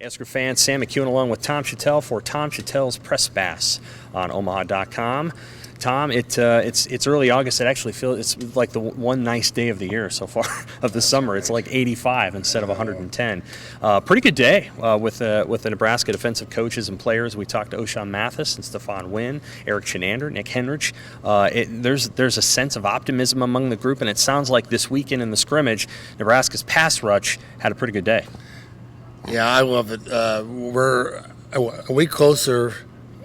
Husker fans, Sam McKewon along with Tom Shatel for Tom Shatel's Press Bass on Omaha.com. Tom, it's early August. It actually feels it's like the one nice day of the year so far of the summer. It's like 85 instead of 110. Pretty good day with the Nebraska defensive coaches and players. We talked to O'Shawn Mathis and Stephon Wynn, Eric Chenander, Nick Henrich. There's a sense of optimism among the group, and it sounds like this weekend in the scrimmage, Nebraska's pass rush had a pretty good day. Yeah, I love it. We're a week closer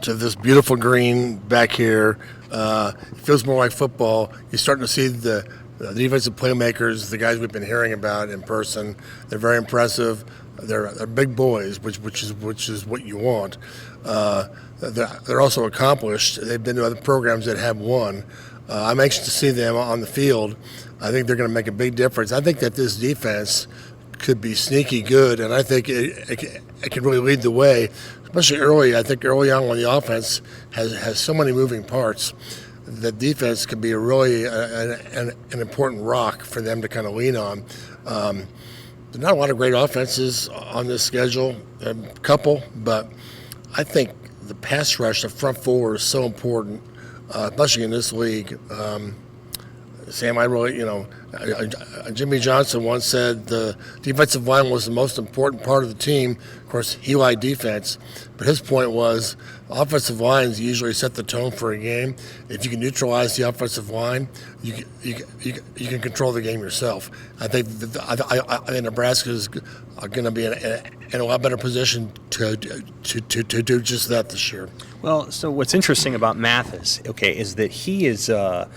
to this beautiful green back here. It feels more like football. You're starting to see the defensive playmakers, the guys we've been hearing about in person. They're very impressive. They're big boys, which is what you want. They're also accomplished. They've been to other programs that have won. I'm anxious to see them on the field. I think they're going to make a big difference. I think that this defense could be sneaky good, and I think it can really lead the way, especially early. I think early on when the offense has so many moving parts, the defense can be really an important rock for them to kind of lean on. There's not a lot of great offenses on this schedule, a couple, but I think the pass rush, the front four is so important, especially in this league. Sam, I really, Jimmy Johnson once said the defensive line was the most important part of the team. Of course, he liked defense, but his point was offensive lines usually set the tone for a game. If you can neutralize the offensive line, you can control the game yourself. I think Nebraska is going to be in a lot better position to do just that this year. Well, so what's interesting about Mathis, is that he is a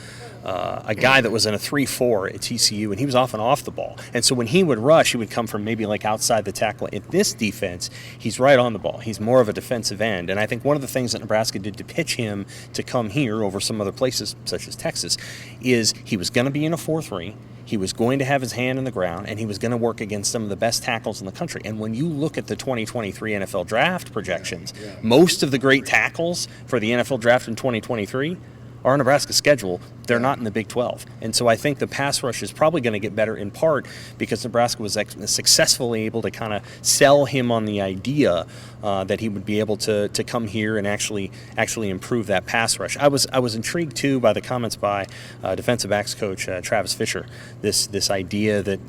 guy that was in a 3-4 at TCU, and he was often off the ball. And so when he would rush, he would come from maybe like outside the tackle. In this defense, he's right on the ball. He's more of a defensive end. And I think one of the things that Nebraska did to pitch him to come here over some other places, such as Texas, is he was going to be in a 4-3. He was going to have his hand in the ground, and he was going to work against some of the best tackles in the country. And when you look at the 2023 NFL draft projections, most of the great tackles for the NFL draft in 2023 are on Nebraska's schedule. They're not in the Big 12. And so I think the pass rush is probably going to get better in part because Nebraska was successfully able to kind of sell him on the idea that he would be able to come here and actually improve that pass rush. I was intrigued too by the comments by defensive backs coach Travis Fisher. This idea that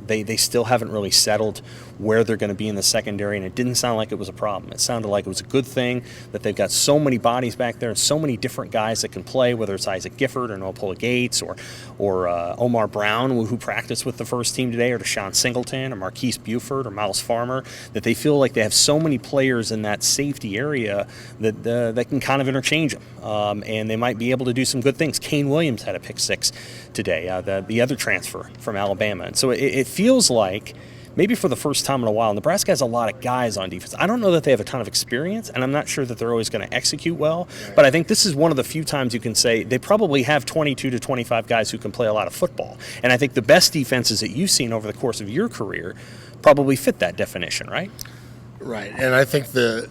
they still haven't really settled where they're going to be in the secondary, and it didn't sound like it was a problem. It sounded like it was a good thing that they've got so many bodies back there and so many different guys that can play, whether it's Isaac Gifford or Noah Gates or Omar Brown, who practiced with the first team today, or Deshaun Singleton or Marquise Buford or Miles Farmer, that they feel like they have so many players in that safety area that can kind of interchange them, and they might be able to do some good things. Kane Williams had a pick six today, the other transfer from Alabama. And so it feels like maybe for the first time in a while, Nebraska has a lot of guys on defense. I don't know that they have a ton of experience, and I'm not sure that they're always going to execute well, but I think this is one of the few times you can say they probably have 22 to 25 guys who can play a lot of football. And I think the best defenses that you've seen over the course of your career probably fit that definition, right? Right, and I think the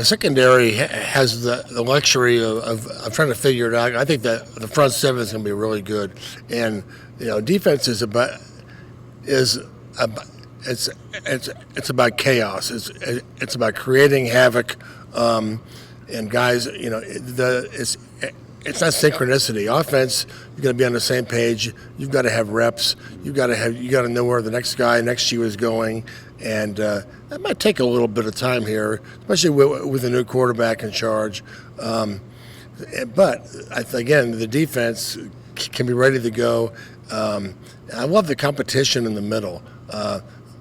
secondary has the luxury of trying to figure it out. I think that the front seven is going to be really good, and defense is about chaos. It's about creating havoc, and guys. It's not synchronicity. Offense, you're going to be on the same page. You've got to have reps. You got to know where the next guy next to you is going, and that might take a little bit of time here, especially with a new quarterback in charge. But again, the defense can be ready to go. I love the competition in the middle.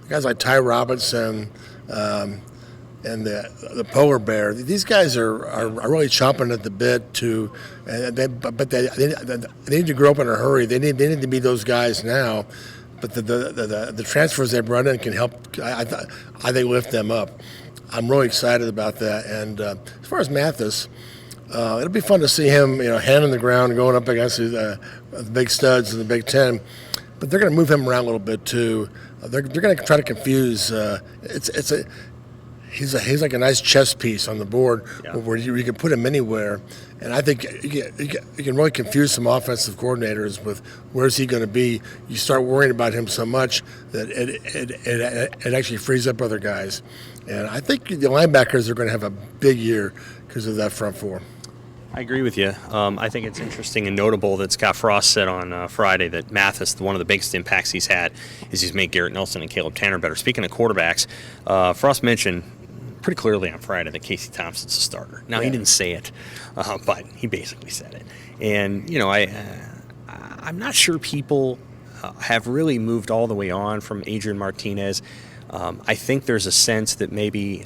Guys like Ty Robinson and the Polar Bear. These guys are really chomping at the bit but they need to grow up in a hurry. They need to be those guys now. But the transfers they've run in can help. I think lift them up. I'm really excited about that. And as far as Mathis, it'll be fun to see him, hand in the ground, going up against the big studs in the Big Ten. But they're going to move him around a little bit too. They're going to try to confuse. he's like a nice chess piece on the board Yeah. where you can put him anywhere. And I think you can really confuse some offensive coordinators with where's he going to be. You start worrying about him so much that it actually frees up other guys. And I think the linebackers are going to have a big year because of that front four. I agree with you. I think it's interesting and notable that Scott Frost said on Friday that Mathis, one of the biggest impacts he's had, is he's made Garrett Nelson and Caleb Tanner better. Speaking of quarterbacks, Frost mentioned pretty clearly on Friday that Casey Thompson's a starter. Now, he didn't say it, but he basically said it. And, I'm not sure people have really moved all the way on from Adrian Martinez. I think there's a sense that maybe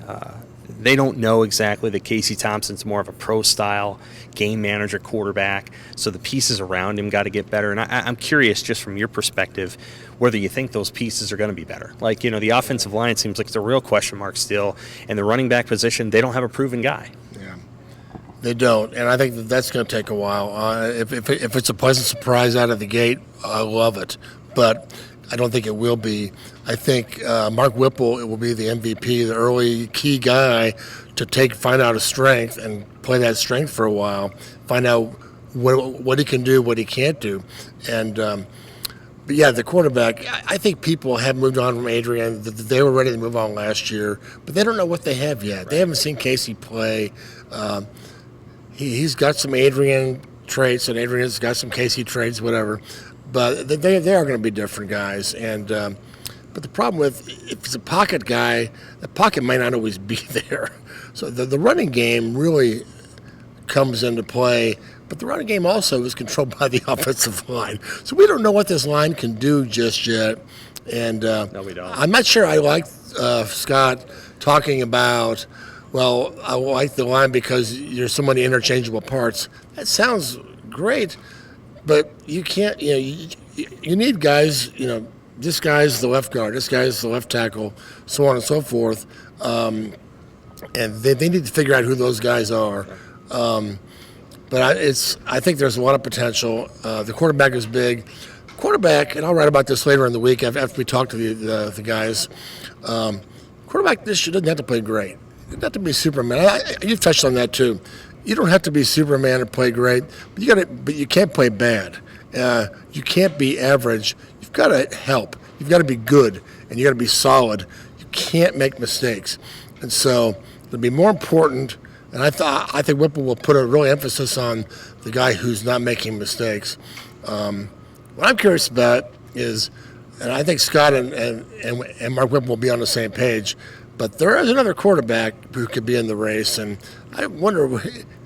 they don't know exactly that Casey Thompson's more of a pro-style game manager quarterback, so the pieces around him got to get better. And I'm curious, just from your perspective, whether you think those pieces are going to be better. Like, the offensive line seems like it's a real question mark still, and the running back position, they don't have a proven guy. Yeah, they don't, and I think that's going to take a while. If it's a pleasant surprise out of the gate, I love it, but I don't think it will be. I think Mark Whipple will be the MVP, the early key guy to find out his strength and play that strength for a while, find out what he can do, what he can't do. And but yeah, the quarterback, I think people have moved on from Adrian. They were ready to move on last year, but they don't know what they have yet. They haven't seen Casey play. He's got some Adrian traits, and Adrian's got some Casey traits, whatever. But they are going to be different guys. And but the problem with, if it's a pocket guy, the pocket might not always be there. So the running game really comes into play. But the running game also is controlled by the offensive line. So we don't know what this line can do just yet. And No, we don't. I'm not sure I like Scott talking about, well, I like the line because there's so many interchangeable parts. That sounds great, but you can't, you need guys, this guy's the left guard, this guy's the left tackle, so on and so forth. And they need to figure out who those guys are. But I think there's a lot of potential. The quarterback is big. Quarterback, and I'll write about this later in the week after we talk to the guys. Quarterback this year doesn't have to play great. It doesn't have to be Superman. You've touched on that too. You don't have to be Superman to play great, but you can't play bad. You can't be average. You've got to help. You've got to be good, and you got to be solid. You can't make mistakes, and so it'll be more important. And I think Whipple will put a real emphasis on the guy who's not making mistakes. What I'm curious about is, and I think Scott and Mark Whipple will be on the same page, but there is another quarterback who could be in the race, and I wonder,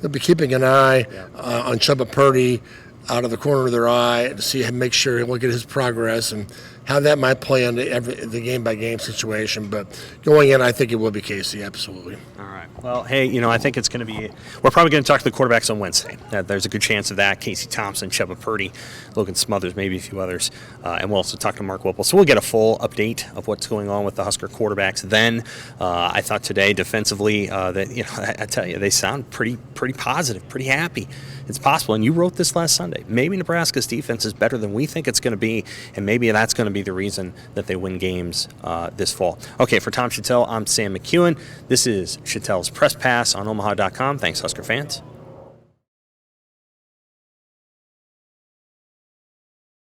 they'll be keeping an eye on Chubba Purdy out of the corner of their eye to see him, make sure he'll look at his progress and how that might play into the game-by-game situation. But going in, I think it will be Casey, absolutely. All right. Well, hey, I think it's going to be – we're probably going to talk to the quarterbacks on Wednesday. There's a good chance of that. Casey Thompson, Chubba Purdy, Logan Smothers, maybe a few others. And we'll also talk to Mark Whipple. So we'll get a full update of what's going on with the Husker quarterbacks then. I thought today defensively that, I tell you, they sound pretty positive, pretty happy. It's possible. And you wrote this last Sunday. Maybe Nebraska's defense is better than we think it's going to be, and maybe that's going to be the reason that they win games this fall. Okay, for Tom Shatel, I'm Sam McKewon. This is Shatel's Press Pass on Omaha.com. Thanks, Husker fans.